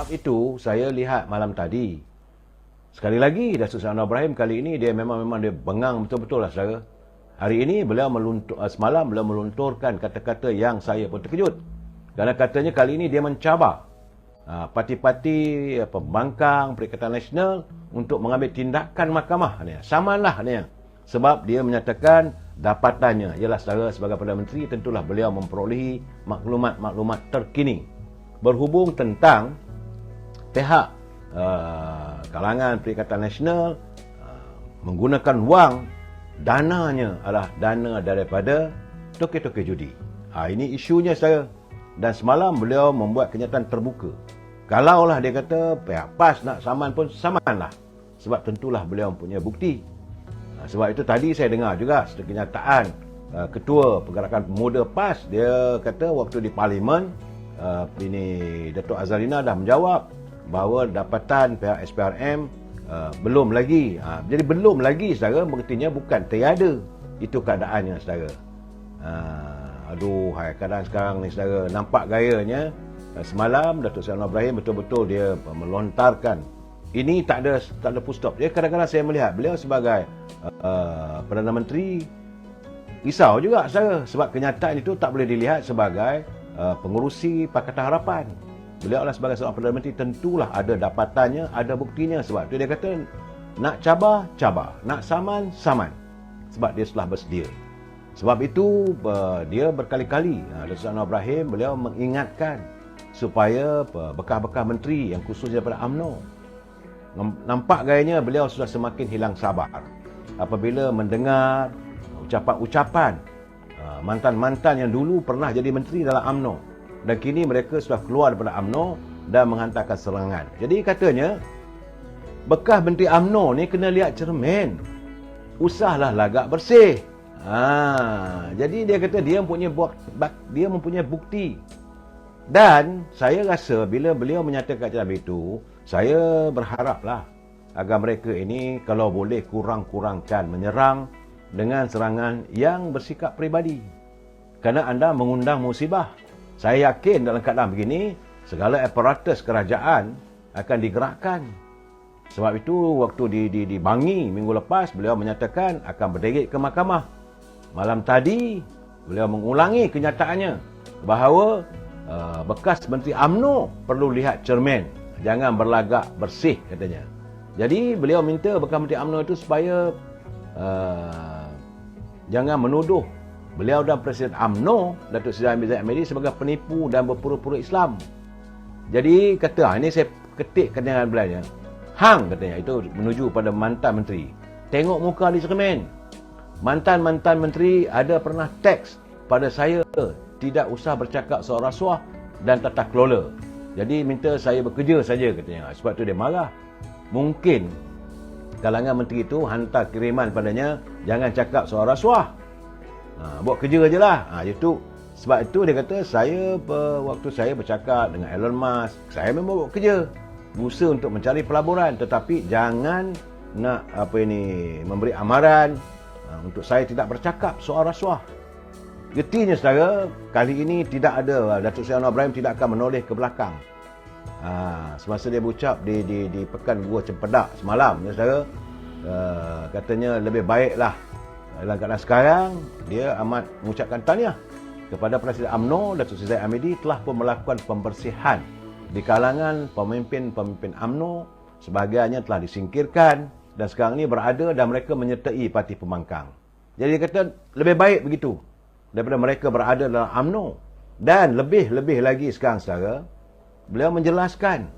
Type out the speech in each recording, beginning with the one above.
sebab itu saya lihat malam tadi, sekali lagi Datuk Seri Anwar Ibrahim kali ini dia memang dia bengang betul-betul lah saudara. Hari ini semalam beliau melunturkan kata-kata yang saya pun terkejut. Kerana katanya kali ini dia mencabar parti-parti pembangkang Perikatan Nasional untuk mengambil tindakan mahkamah. Samanlah ni. Sebab dia menyatakan dapatannya ialah saudara sebagai Perdana Menteri tentulah beliau memperolehi maklumat-maklumat terkini berhubung tentang pihak kalangan Perikatan Nasional menggunakan wang, dananya adalah dana daripada toke-toke judi. Ini isunya saya. Dan semalam beliau membuat kenyataan terbuka. Kalaulah dia kata pihak PAS nak saman pun samanlah. Sebab tentulah beliau mempunyai bukti. Sebab itu tadi saya dengar juga kenyataan Ketua Pergerakan Pemuda PAS. Dia kata waktu di Parlimen, Datuk Azalina dah menjawab bahawa dapatan pihak SPRM belum lagi. Jadi belum lagi saudara, berartinya bukan tiada. Itu keadaannya saudara. Keadaan sekarang ni saudara, nampak gayanya. Semalam Datuk Seri Anwar Ibrahim betul-betul dia melontarkan. Ini tak ada full stop. Dia kadang-kadang saya melihat beliau sebagai Perdana Menteri risau juga saudara. Sebab kenyataan itu tak boleh dilihat sebagai pengurusi Pakatan Harapan. Beliau adalah sebagai seorang Perdana Menteri tentulah ada dapatannya, ada buktinya. Sebab itu dia kata nak cabar, nak saman, saman. Sebab dia telah bersedia. Sebab itu dia berkali-kali Datuk Seri Anwar Ibrahim beliau mengingatkan supaya bekas-bekas menteri yang khususnya daripada UMNO, nampak gayanya beliau sudah semakin hilang sabar apabila mendengar ucapan-ucapan mantan-mantan yang dulu pernah jadi menteri dalam UMNO dan kini mereka sudah keluar daripada UMNO dan menghantarkan serangan. Jadi katanya bekas menteri UMNO ni kena lihat cermin, usahlah lagak bersih. Jadi dia kata dia mempunyai bukti. Dan saya rasa bila beliau menyatakan macam itu, saya berharaplah agar mereka ini kalau boleh kurang-kurangkan menyerang dengan serangan yang bersikap peribadi. Kerana anda mengundang musibah. Saya yakin dalam keadaan begini, segala aparatus kerajaan akan digerakkan. Sebab itu waktu di Bangi minggu lepas, beliau menyatakan akan berderet ke mahkamah. Malam tadi, beliau mengulangi kenyataannya bahawa bekas Menteri UMNO perlu lihat cermin. Jangan berlagak bersih katanya. Jadi beliau minta bekas Menteri UMNO itu supaya jangan menuduh beliau dan Presiden UMNO Datuk Seri Zahid Hamidi sebagai penipu dan berpura-pura Islam. Jadi kata, ini saya ketik kenyataan beliau. Hang katanya, itu menuju pada mantan menteri. Tengok muka di cermin. Mantan-mantan menteri ada pernah teks pada saya tidak usah bercakap soal rasuah dan tata kelola. Jadi minta saya bekerja saja katanya. Sebab tu dia marah. Mungkin kalangan menteri itu hantar kiriman padanya, jangan cakap soal rasuah. Buat kerja je lah. Sebab itu dia kata waktu saya bercakap dengan Elon Musk, saya memang buat kerja. Berusaha untuk mencari pelaburan, tetapi jangan nak memberi amaran untuk saya tidak bercakap soal rasuah. Getinya saudara, kali ini tidak ada, Datuk Seri Anwar Ibrahim tidak akan menoleh ke belakang. Semasa dia berucap di Pekan Gua Cempedak semalam, ya saudara, katanya lebih baiklah dalam keadaan sekarang dia amat mengucapkan tahniah kepada Presiden UMNO Datuk Seri Zahid Hamidi telah pun melakukan pembersihan di kalangan pemimpin-pemimpin UMNO. Sebahagiannya telah disingkirkan dan sekarang ini berada dan mereka menyertai parti pembangkang. Jadi dia kata lebih baik begitu daripada mereka berada dalam UMNO. Dan lebih lagi sekarang saudara, beliau menjelaskan,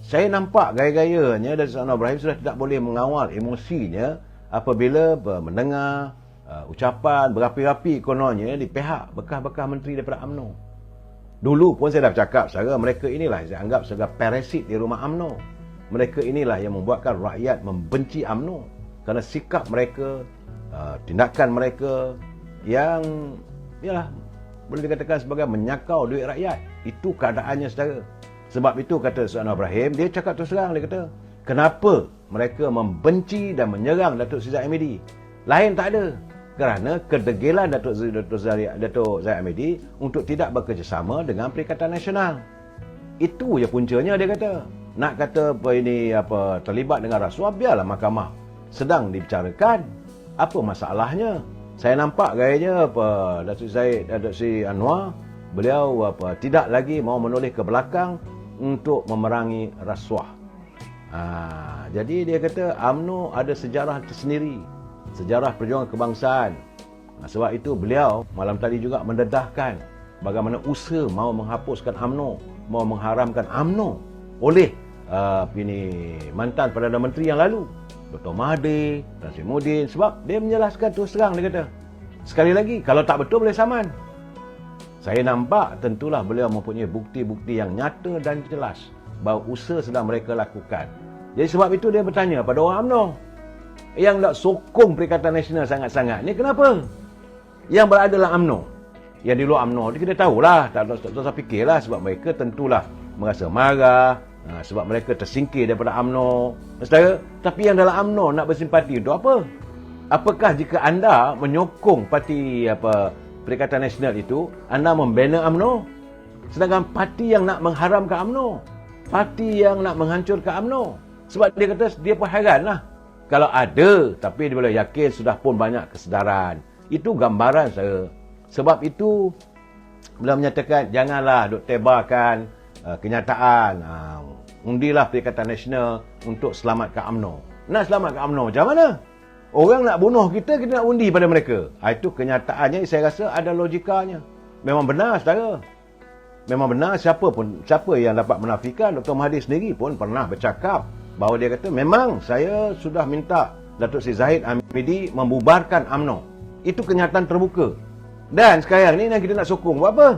saya nampak gaya-gayanya Datuk Seri Anwar Ibrahim sudah tidak boleh mengawal emosinya apabila mendengar ucapan berapi-api kononnya di pihak bekas-bekas menteri daripada UMNO. Dulu pun saya dah bercakap saudara, mereka inilah saya anggap sebagai parasit di rumah UMNO. Mereka inilah yang membuatkan rakyat membenci UMNO kerana sikap mereka, tindakan mereka yang boleh dikatakan sebagai menyakau duit rakyat. Itu keadaannya saudara. Sebab itu kata Seri Anwar Ibrahim, dia cakap terus terang, dia kata kenapa mereka membenci dan menyerang Datuk Seri Zahid Hamidi. Lain tak ada. Kerana kedegilan Datuk Zahid Hamidi untuk tidak bekerjasama dengan Perikatan Nasional. Itu je puncanya dia kata. Nak kata terlibat dengan rasuah, biarlah mahkamah sedang dibicarakan. Apa masalahnya? Saya nampak gayanya Datuk Zaid, Datuk Seri Anwar, beliau tidak lagi mau menoleh ke belakang untuk memerangi rasuah. Jadi dia kata UMNO ada sejarah tersendiri, sejarah perjuangan kebangsaan. Sebab itu beliau malam tadi juga mendedahkan bagaimana usaha mau menghapuskan UMNO, mau mengharamkan UMNO oleh mantan Perdana Menteri yang lalu, Dr. Mahathir, Tan Sri Muhyiddin. Sebab dia menjelaskan terus terang, dia kata, sekali lagi, kalau tak betul boleh saman. Saya nampak tentulah beliau mempunyai bukti-bukti yang nyata dan jelas bahawa usaha sedang mereka lakukan. Jadi sebab itu dia bertanya pada orang UMNO yang nak sokong Perikatan Nasional sangat-sangat ni, kenapa? Yang berada dalam UMNO, yang di luar UMNO, kita tahulah, tak usah fikirlah, sebab mereka tentulah merasa marah, sebab mereka tersingkir daripada UMNO, saudara. Tapi yang dalam UMNO nak bersimpati untuk apa? Apakah jika anda menyokong parti Perikatan Nasional itu, anda membina UMNO? Sedangkan parti yang nak mengharamkan UMNO, parti yang nak menghancurkan UMNO. Sebab dia kata dia pun heranlah. Kalau ada, tapi dia boleh yakin sudah pun banyak kesedaran. Itu gambaran saya. Sebab itu beliau menyatakan janganlah duk tebarkan kenyataan. Undilah Perikatan Nasional untuk selamatkan UMNO. Nak selamatkan UMNO macam mana? Orang nak bunuh kita, kita nak undi pada mereka. Itu kenyataannya, saya rasa ada logikanya. Memang benar, saudara. Memang benar, siapa yang dapat menafikan. Dr. Mahathir sendiri pun pernah bercakap bahawa dia kata, memang saya sudah minta Datuk Seri Zahid Hamidi membubarkan UMNO. Itu kenyataan terbuka. Dan sekarang ni kita nak sokong buat apa?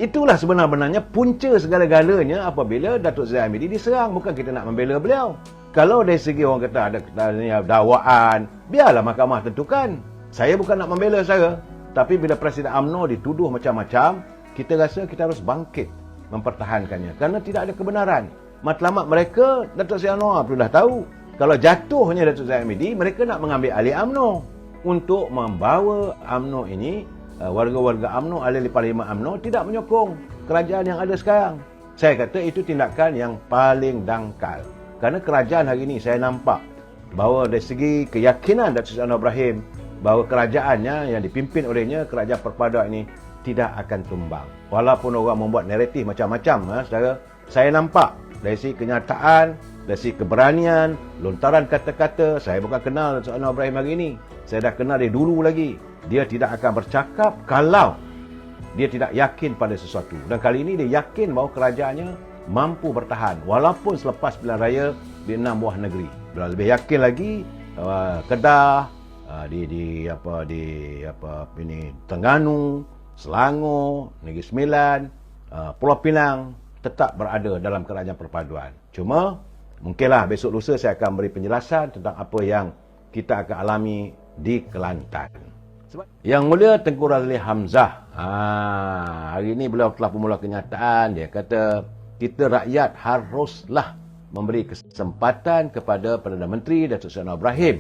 Itulah sebenarnya punca segala-galanya apabila Datuk Seri Hamidi diserang. Bukan kita nak membela beliau. Kalau dari segi orang kata ada dakwaan, biarlah mahkamah tentukan. Saya bukan nak membela saya. Tapi bila Presiden UMNO dituduh macam-macam, kita rasa kita harus bangkit mempertahankannya. Kerana tidak ada kebenaran. Matlamat mereka, Datuk Seri Anwar pun dah tahu. Kalau jatuhnya Datuk Seri Hamidi, mereka nak mengambil alih UMNO. Untuk membawa UMNO ini, warga-warga UMNO, ahli Parlimen UMNO tidak menyokong kerajaan yang ada sekarang. Saya kata itu tindakan yang paling dangkal. Kerana kerajaan hari ini saya nampak bahawa dari segi keyakinan Datuk Seri Anwar Ibrahim bahawa kerajaannya yang dipimpin olehnya, kerajaan perpaduan ini tidak akan tumbang. Walaupun orang membuat naratif macam-macam, saudara, saya nampak dari segi kenyataan, dari segi keberanian, lontaran kata-kata. Saya bukan kenal Datuk Seri Anwar Ibrahim hari ini. Saya dah kenal dia dulu lagi. Dia tidak akan bercakap kalau dia tidak yakin pada sesuatu. Dan kali ini dia yakin bahawa kerajaannya mampu bertahan walaupun selepas pilihan raya di 6 buah negeri. Dia lebih yakin lagi Kedah, di Terengganu, Selangor, Negeri Sembilan, Pulau Pinang tetap berada dalam kerajaan perpaduan. Cuma mungkinlah besok lusa saya akan beri penjelasan tentang apa yang kita akan alami di Kelantan. Yang Mulia Tengku Razli Hamzah, hari ini beliau telah memula kenyataan. Dia kata kita rakyat haruslah memberi kesempatan kepada Perdana Menteri Datuk Seri Anwar Ibrahim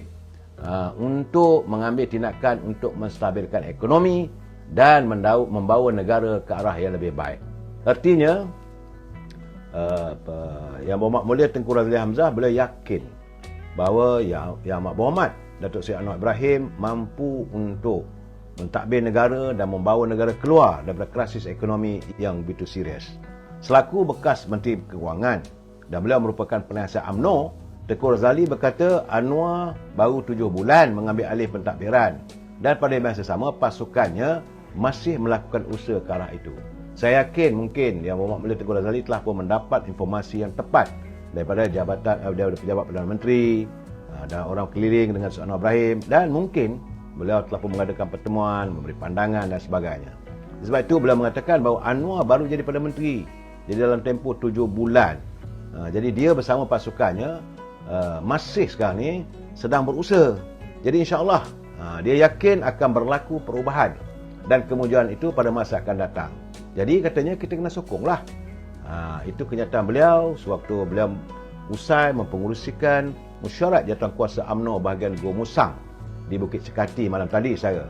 untuk mengambil tindakan untuk menstabilkan ekonomi dan membawa negara ke arah yang lebih baik. Artinya Yang Berhormat Mulia Tengku Razli Hamzah, beliau yakin bahawa Yang Amat Berhormat Datuk Seri Anwar Ibrahim mampu untuk mentadbir negara dan membawa negara keluar daripada krisis ekonomi yang begitu serius. Selaku bekas Menteri Kewangan dan beliau merupakan penasihat UMNO, Tengku Razli berkata Anwar baru 7 bulan mengambil alih pentadbiran dan pada masa sama pasukannya masih melakukan usaha ke arah itu. Saya yakin mungkin Yang Berhormat Mulia Tengku Razli telah pun mendapat informasi yang tepat daripada pejabat Perdana Menteri dan orang keliling dengan Seri Anwar Ibrahim, dan mungkin beliau telah pun mengadakan pertemuan, memberi pandangan dan sebagainya. Sebab itu beliau mengatakan bahawa Anwar baru jadi Perdana Menteri. Jadi dalam tempoh 7 bulan. Jadi dia bersama pasukannya masih sekarang ni sedang berusaha. Jadi insya-Allah dia yakin akan berlaku perubahan dan kemudahan itu pada masa akan datang. Jadi katanya kita kena sokonglah. Itu kenyataan beliau sewaktu beliau usai mempengerusikan mesyuarat jawatankuasa UMNO bahagian Gua Musang di Bukit Cekati malam tadi saya.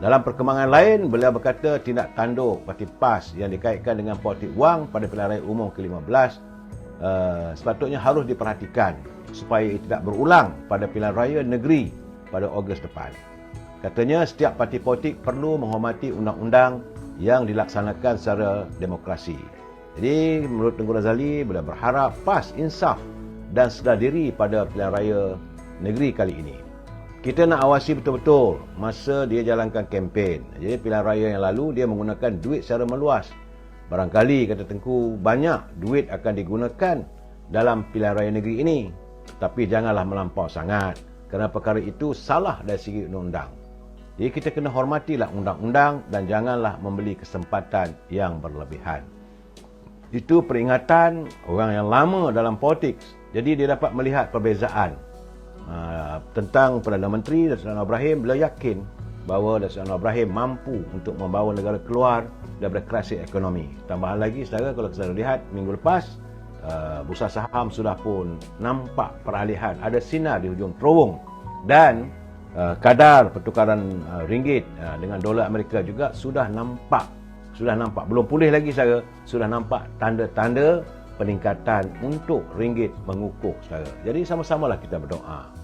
Dalam perkembangan lain, beliau berkata tindak tanduk parti PAS yang dikaitkan dengan politik wang pada pilihan raya umum ke-15 sepatutnya harus diperhatikan supaya ia tidak berulang pada pilihan raya negeri pada Ogos depan. Katanya setiap parti politik perlu menghormati undang-undang yang dilaksanakan secara demokrasi. Jadi menurut Tengku Razali, beliau berharap PAS insaf dan sedar diri pada pilihan raya negeri kali ini. Kita nak awasi betul-betul masa dia jalankan kempen. Jadi pilihan raya yang lalu dia menggunakan duit secara meluas. Barangkali, kata Tengku, banyak duit akan digunakan dalam pilihan raya negeri ini. Tapi janganlah melampau sangat, kerana perkara itu salah dari segi undang-undang. Jadi kita kena hormatilah undang-undang dan janganlah membeli kesempatan yang berlebihan. Itu peringatan orang yang lama dalam politik. Jadi dia dapat melihat perbezaan tentang Perdana Menteri Datuk Anwar Ibrahim. Beliau yakin bahawa Datuk Anwar Ibrahim mampu untuk membawa negara keluar daripada krisis ekonomi. Tambahan lagi, saudara, kalau kita lihat minggu lepas, bursa saham sudah pun nampak peralihan, ada sinar di hujung terowong, dan kadar pertukaran ringgit dengan dolar Amerika juga sudah nampak, belum pulih lagi, saudara, sudah nampak tanda-tanda peningkatan untuk ringgit mengukuh, saudara. Jadi sama-samalah kita berdoa